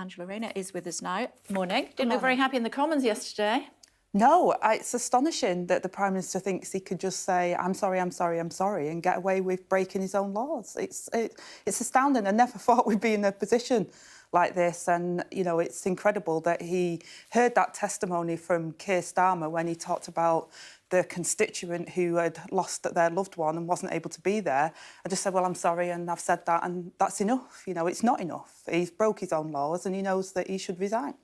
Angela Rayner is with us now. Morning. Didn't look very happy in the Commons yesterday. No, it's astonishing that the Prime Minister thinks he could just say, I'm sorry, I'm sorry, I'm sorry, and get away with breaking his own laws. It's astounding. I never thought we'd be in a position like this. And, you know, it's incredible that he heard that testimony from Keir Starmer when he talked about the constituent who had lost their loved one and wasn't able to be there. I just said, well, I'm sorry, and I've said that, and that's enough. You know, it's not enough. He's broke his own laws and he knows that he should resign.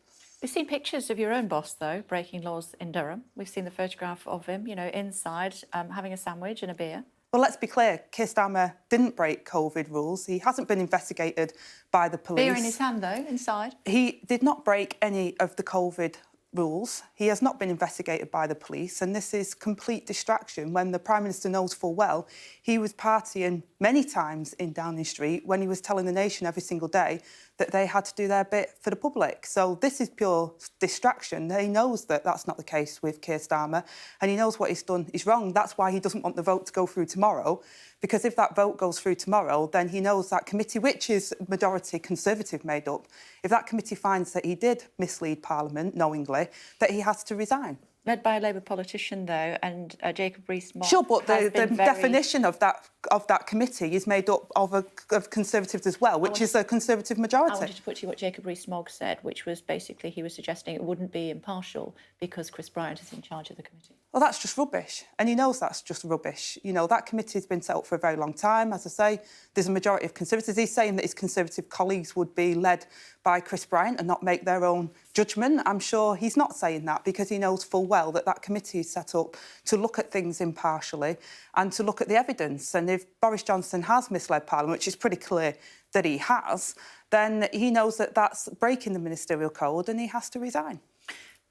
We've seen pictures of your own boss, though, breaking laws in Durham. We've seen the photograph of him, you know, inside, having a sandwich and a beer. Well, let's be clear, Keir Starmer didn't break COVID rules. He hasn't been investigated by the police. Beer in his hand, though, inside. He did not break any of the COVID rules. He has not been investigated by the police, and this is complete distraction when the Prime Minister knows full well he was partying many times in Downing Street when he was telling the nation every single day that they had to do their bit for the public. So this is pure distraction. He knows that that's not the case with Keir Starmer, and he knows what he's done is wrong. That's why he doesn't want the vote to go through tomorrow, because if that vote goes through tomorrow, then he knows that committee, which is majority Conservative made up, if that committee finds that he did mislead Parliament knowingly, that he has to resign. Led by a Labour politician, though, and Jacob Rees-Mogg. Sure, but the definition of that committee is made up of Conservatives as well, which is a Conservative majority. I wanted to put to you what Jacob Rees-Mogg said, which was basically he was suggesting it wouldn't be impartial because Chris Bryant is in charge of the committee. Well, that's just rubbish, and he knows that's just rubbish. You know, that committee has been set up for a very long time. As I say, there's a majority of Conservatives. He's saying that his Conservative colleagues would be led by Chris Bryant and not make their own judgment. I'm sure he's not saying that because he knows full well that that committee is set up to look at things impartially and to look at the evidence. And if Boris Johnson has misled Parliament, which is pretty clear that he has, then he knows that that's breaking the ministerial code and he has to resign.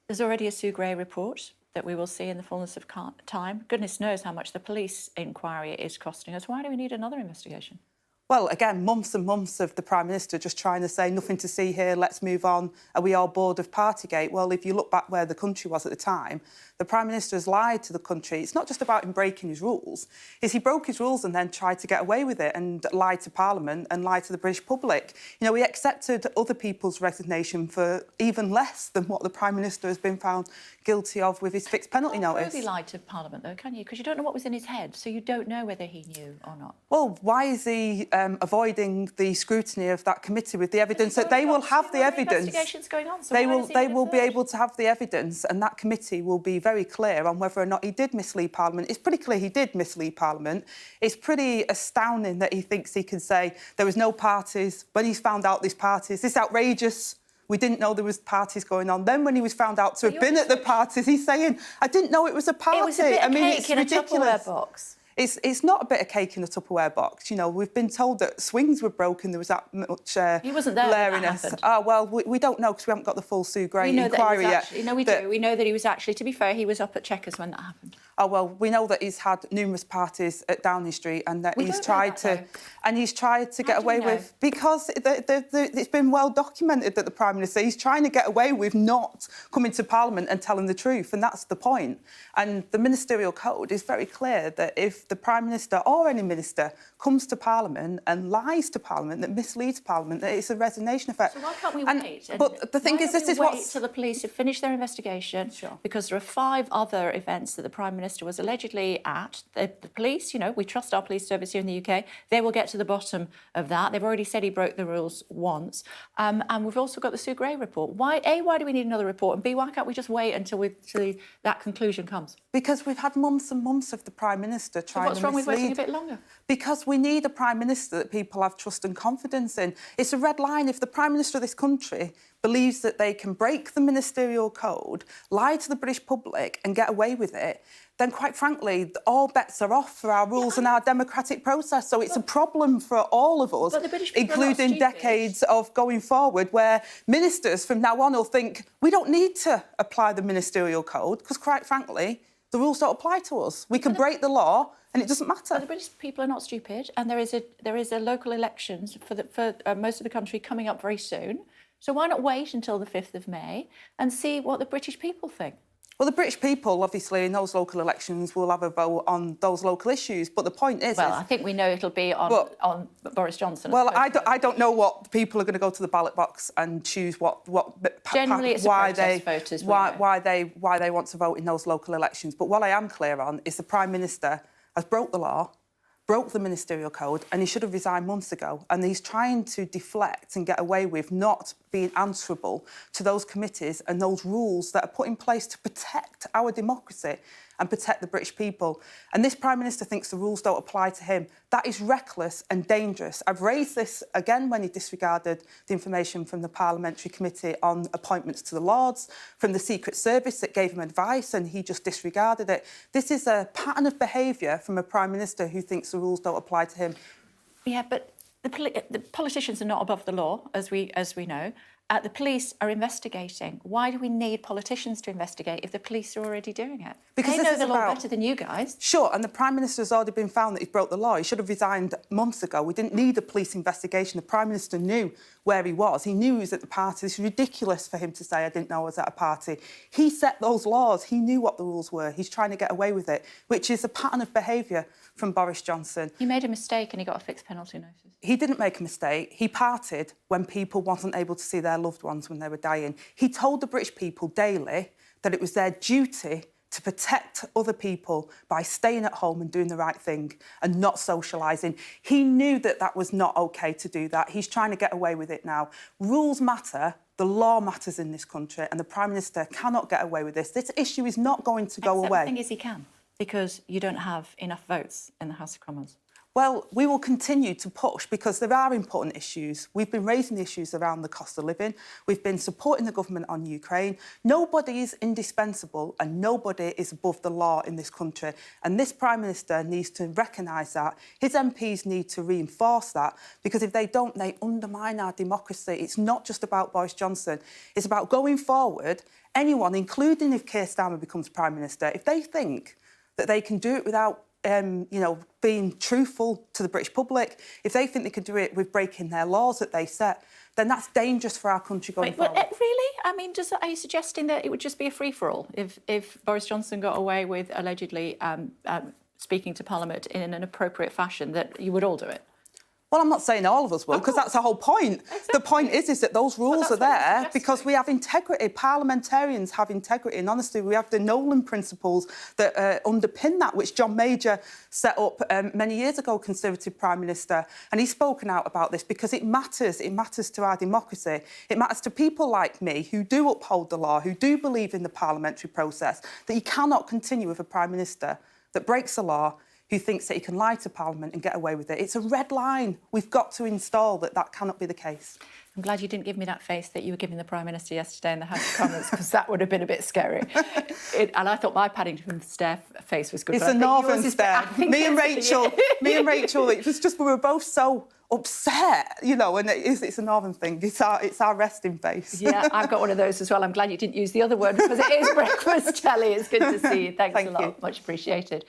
There's already a Sue Gray report that we will see in the fullness of time. Goodness knows how much the police inquiry is costing us. Why do we need another investigation? Well, again, months and months of the Prime Minister just trying to say, nothing to see here, let's move on. Are we all bored of Partygate? Well, if you look back where the country was at the time, the Prime Minister has lied to the country. It's not just about him breaking his rules. He broke his rules and then tried to get away with it and lied to Parliament and lied to the British public. You know, he accepted other people's resignation for even less than what the Prime Minister has been found guilty of with his fixed penalty notice. He lied to Parliament, though, can you? Because you don't know what was in his head, so you don't know whether he knew or not. Well, why is he avoiding the scrutiny of that committee with the evidence that they will have the evidence? Investigation's going on, so they will be able to have the evidence, and that committee will be very clear on whether or not he did mislead Parliament. It's pretty clear he did mislead Parliament. It's pretty astounding that he thinks he can say there was no parties when he's found out there's parties. It's outrageous. We didn't know there was parties going on. Then when he was found out to have been at the parties, he's saying, I didn't know it was a party. It was a bit of cake it's in ridiculous. A Tupperware box. It's not a bit of cake in a Tupperware box. You know, we've been told that swings were broken. There was that much he wasn't there when that happened. Oh, well, we don't know because we haven't got the full Sue Gray inquiry yet. No, we do. We know that he was actually, to be fair, he was up at Chequers when that happened. Oh, well, we know that he's had numerous parties at Downing Street and that he's tried to get away with... Because it's been well documented that the Prime Minister, he's trying to get away with not coming to Parliament and telling the truth, and that's the point. And the ministerial code is very clear that if the Prime Minister or any minister comes to Parliament and lies to Parliament, that misleads Parliament, that it's a resignation effect. So why can't we wait? But the thing is, this is what... wait till the police have finished their investigation? Sure. Because there are 5 other events that the Prime Minister was allegedly at. The police, you know, we trust our police service here in the UK. They will get to the bottom of that. They've already said he broke the rules once. And we've also got the Sue Gray report. Why do we need another report? And B, why can't we just wait until that conclusion comes? Because we've had months and months of the Prime Minister trying to mislead. What's wrong with waiting a bit longer? Because we need a Prime Minister that people have trust and confidence in. It's a red line. If the Prime Minister of this country believes that they can break the ministerial code, lie to the British public and get away with it, then quite frankly, all bets are off for our rules and our democratic process. So it's a problem for all of us, including decades of going forward, where ministers from now on will think, we don't need to apply the ministerial code, because quite frankly, the rules don't apply to us. We can break the law and it doesn't matter. But the British people are not stupid, and there is a local elections for most of the country coming up very soon. So why not wait until the 5th of May and see what the British people think? Well, the British people, obviously, in those local elections will have a vote on those local issues. But the point is... Well, I think we know it'll be on Boris Johnson. Well, I don't know what people are going to go to the ballot box and choose Generally, it's protest voters. Why they want to vote in those local elections. But what I am clear on is the Prime Minister has broke the law, broke the ministerial code, and he should have resigned months ago. And he's trying to deflect and get away with not being answerable to those committees and those rules that are put in place to protect our democracy and protect the British people. And this Prime Minister thinks the rules don't apply to him. That is reckless and dangerous. I've raised this again when he disregarded the information from the Parliamentary Committee on appointments to the Lords, from the Secret Service that gave him advice and he just disregarded it. This is a pattern of behaviour from a Prime Minister who thinks the rules don't apply to him. Yeah, but the politicians are not above the law, as we know. The police are investigating. Why do we need politicians to investigate if the police are already doing it? Because they know the law better than you guys. Sure, and the Prime Minister has already been found that he's broke the law. He should have resigned months ago. We didn't need a police investigation. The Prime Minister knew where he was. He knew he was at the party. It's ridiculous for him to say, I didn't know I was at a party. He set those laws. He knew what the rules were. He's trying to get away with it, which is a pattern of behaviour from Boris Johnson. He made a mistake and he got a fixed penalty notice. He didn't make a mistake. He partied when people wasn't able to see their loved ones when they were dying. He told the British people daily that it was their duty to protect other people by staying at home and doing the right thing and not socialising. He knew that that was not OK to do that. He's trying to get away with it now. Rules matter. The law matters in this country and the Prime Minister cannot get away with this. This issue is not going to go away. The thing is he can, because you don't have enough votes in the House of Commons. Well, we will continue to push because there are important issues. We've been raising the issues around the cost of living. We've been supporting the government on Ukraine. Nobody is indispensable and nobody is above the law in this country. And this Prime Minister needs to recognise that. His MPs need to reinforce that because if they don't, they undermine our democracy. It's not just about Boris Johnson. It's about going forward. Anyone, including if Keir Starmer becomes Prime Minister, if they think that they can do it without being truthful to the British public, if they think they could do it with breaking their laws that they set, then that's dangerous for our country going forward. Really? I mean, are you suggesting that it would just be a free-for-all if Boris Johnson got away with allegedly speaking to Parliament in an appropriate fashion, that you would all do it? Well, I'm not saying all of us will, because that's the whole point. Exactly. The point is that those rules are there because we have integrity. Parliamentarians have integrity and honesty. We have the Nolan principles that underpin that, which John Major set up many years ago, Conservative Prime Minister. And he's spoken out about this because it matters. It matters to our democracy. It matters to people like me who do uphold the law, who do believe in the parliamentary process, that you cannot continue with a Prime Minister that breaks the law, who thinks that he can lie to Parliament and get away with it. It's a red line. We've got to install that cannot be the case. I'm glad you didn't give me that face that you were giving the Prime Minister yesterday in the House of Commons, because that would have been a bit scary. And I thought my Paddington stare face was good. It's a northern stare. Me and Rachel, it was just, we were both so upset, and it's a northern thing. It's our resting face. Yeah, I've got one of those as well. I'm glad you didn't use the other word because it is breakfast telly. It's good to see you. Thanks a lot. Much appreciated.